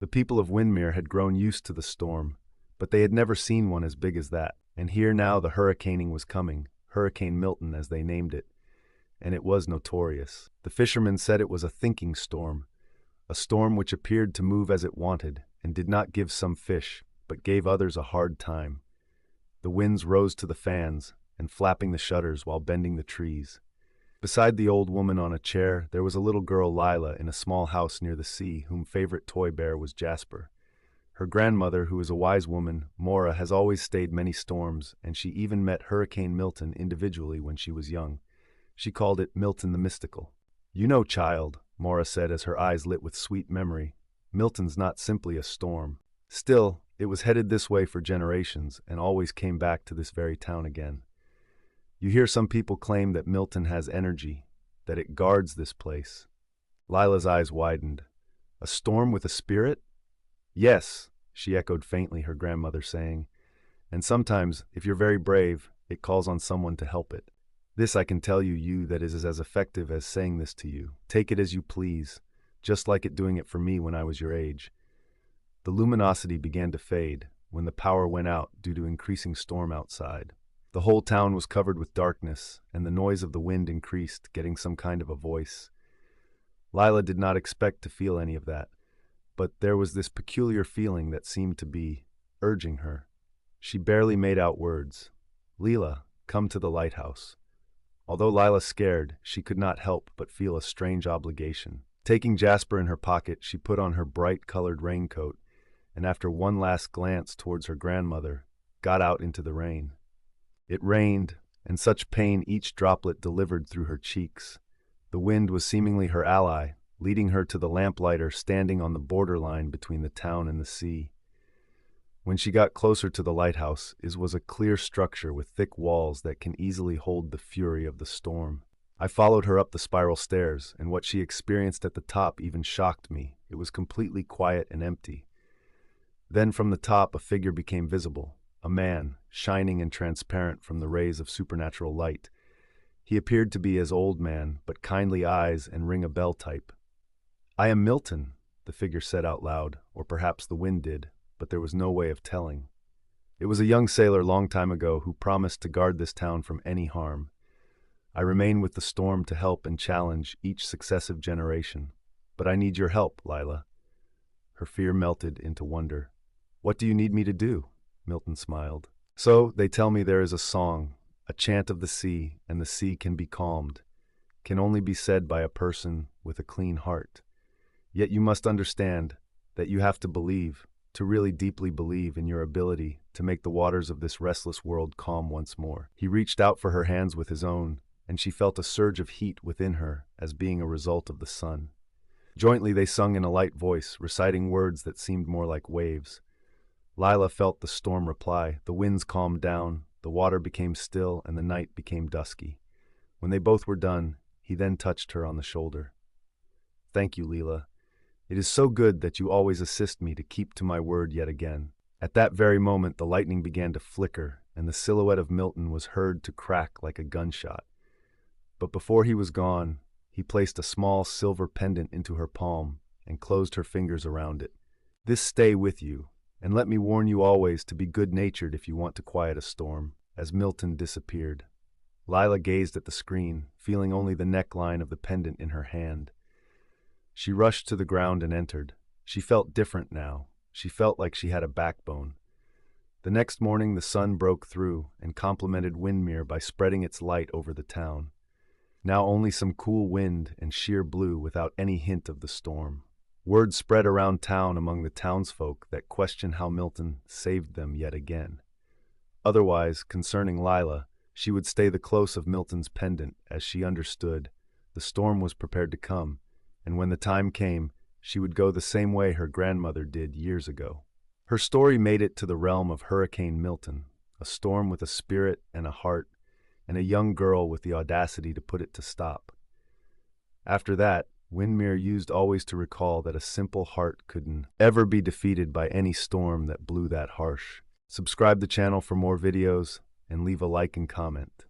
The people of Windmere had grown used to the storm, but they had never seen one as big as that. And here now the hurricaning was coming, Hurricane Milton as they named it, and it was notorious. The fishermen said it was a thinking storm, a storm which appeared to move as it wanted and did not give some fish, but gave others a hard time. The winds rose to the fans and flapping the shutters while bending the trees. Beside the old woman on a chair, there was a little girl, Lila, in a small house near the sea, whom favorite toy bear was Jasper. Her grandmother, who is a wise woman, Mora, has always stayed many storms, and she even met Hurricane Milton individually when she was young. She called it Milton the Mystical. "You know, child," Mora said as her eyes lit with sweet memory, "Milton's not simply a storm. Still, it was headed this way for generations and always came back to this very town again. You hear some people claim that Milton has energy, that it guards this place." Lila's eyes widened. "A storm with a spirit?" "Yes," she echoed faintly, her grandmother saying, "and sometimes, if you're very brave, it calls on someone to help it. This I can tell you that is as effective as saying this to you. Take it as you please, just like it doing it for me when I was your age." The luminosity began to fade when the power went out due to increasing storm outside. The whole town was covered with darkness, and the noise of the wind increased, getting some kind of a voice. Lila did not expect to feel any of that, but there was this peculiar feeling that seemed to be urging her. She barely made out words. "Lila, come to the lighthouse." Although Lila scared, she could not help but feel a strange obligation. Taking Jasper in her pocket, she put on her bright-colored raincoat, and after one last glance towards her grandmother, got out into the rain. It rained, and such pain each droplet delivered through her cheeks. The wind was seemingly her ally, leading her to the lamplighter standing on the borderline between the town and the sea. When she got closer to the lighthouse, it was a clear structure with thick walls that can easily hold the fury of the storm. I followed her up the spiral stairs, and what she experienced at the top even shocked me. It was completely quiet and empty. Then from the top a figure became visible, a man, shining and transparent from the rays of supernatural light. He appeared to be as old man, but kindly eyes and ring-a-bell type. "I am Milton," the figure said out loud, or perhaps the wind did, but there was no way of telling. "It was a young sailor long time ago who promised to guard this town from any harm. I remain with the storm to help and challenge each successive generation. But I need your help, Lila." Her fear melted into wonder. "What do you need me to do?" Milton smiled. "So, they tell me there is a song, a chant of the sea, and the sea can be calmed. Can only be said by a person with a clean heart. Yet you must understand that you have to believe, to really deeply believe in your ability to make the waters of this restless world calm once more." He reached out for her hands with his own, and she felt a surge of heat within her as being a result of the sun. Jointly they sung in a light voice, reciting words that seemed more like waves. Lila felt the storm reply. The winds calmed down, the water became still, and the night became dusky. When they both were done, he then touched her on the shoulder. "Thank you, Lila. It is so good that you always assist me to keep to my word yet again." At that very moment the lightning began to flicker, and the silhouette of Milton was heard to crack like a gunshot. But before he was gone, he placed a small silver pendant into her palm and closed her fingers around it. "This stay with you, and let me warn you always to be good-natured if you want to quiet a storm." As Milton disappeared, Lila gazed at the screen, feeling only the neckline of the pendant in her hand. She rushed to the ground and entered. She felt different now. She felt like she had a backbone. The next morning the sun broke through and complemented Windmere by spreading its light over the town. Now only some cool wind and sheer blue without any hint of the storm. Word spread around town among the townsfolk that questioned how Milton saved them yet again. Otherwise, concerning Lila, she would stay the close of Milton's pendant, as she understood. The storm was prepared to come, and when the time came, she would go the same way her grandmother did years ago. Her story made it to the realm of Hurricane Milton, a storm with a spirit and a heart, and a young girl with the audacity to put it to stop. After that, Windmere used always to recall that a simple heart couldn't ever be defeated by any storm that blew that harsh. Subscribe the channel for more videos and leave a like and comment.